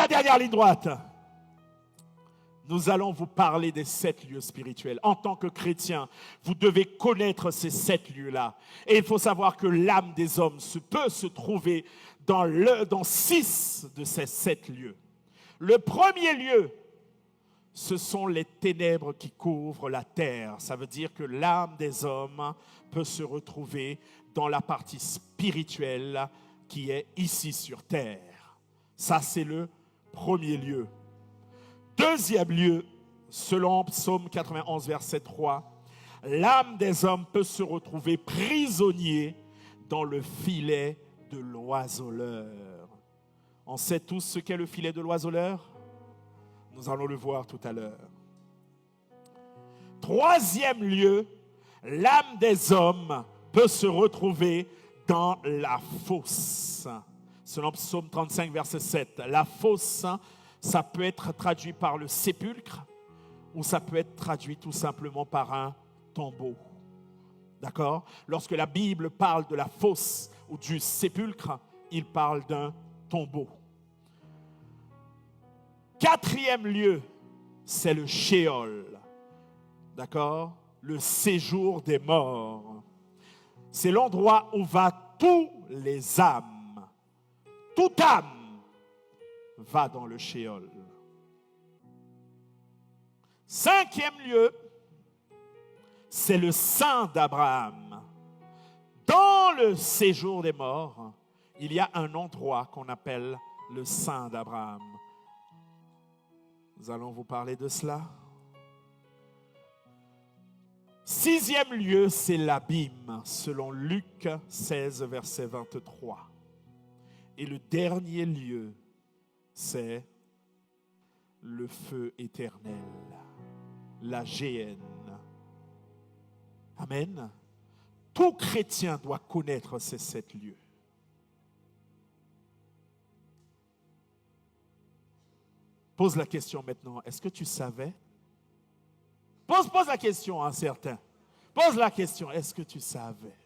la dernière ligne droite. Nous allons vous parler des 7 lieux spirituels. En tant que chrétien, vous devez connaître ces 7 lieux-là. Et il faut savoir que l'âme des hommes peut se trouver dans 6 de ces 7 lieux. Le premier lieu, ce sont les ténèbres qui couvrent la terre. Ça veut dire que l'âme des hommes peut se retrouver dans la partie spirituelle qui est ici sur terre. Ça, c'est le premier lieu. Deuxième lieu, selon Psaume 91, verset 3, l'âme des hommes peut se retrouver prisonnier dans le filet de l'oiseleur. On sait tous ce qu'est le filet de l'oiseleur? Nous allons le voir tout à l'heure. Troisième lieu, l'âme des hommes peut se retrouver dans la fosse. Selon Psaume 35, verset 7, la fosse, ça peut être traduit par le sépulcre ou ça peut être traduit tout simplement par un tombeau. D'accord? Lorsque la Bible parle de la fosse ou du sépulcre, il parle d'un tombeau. Quatrième lieu, c'est le Sheol. D'accord? Le séjour des morts. C'est l'endroit où va tous les âmes. Toute âme va dans le Sheol. Cinquième lieu, c'est le sein d'Abraham. Dans le séjour des morts, il y a un endroit qu'on appelle le sein d'Abraham. Nous allons vous parler de cela. Sixième lieu, c'est l'abîme, selon Luc 16, verset 23. Et le dernier lieu, c'est le feu éternel, la géhenne. Amen. Tout chrétien doit connaître ces 7 lieux. Pose la question maintenant, est-ce que tu savais? Pose la question à certains. Pose la question, est-ce que tu savais?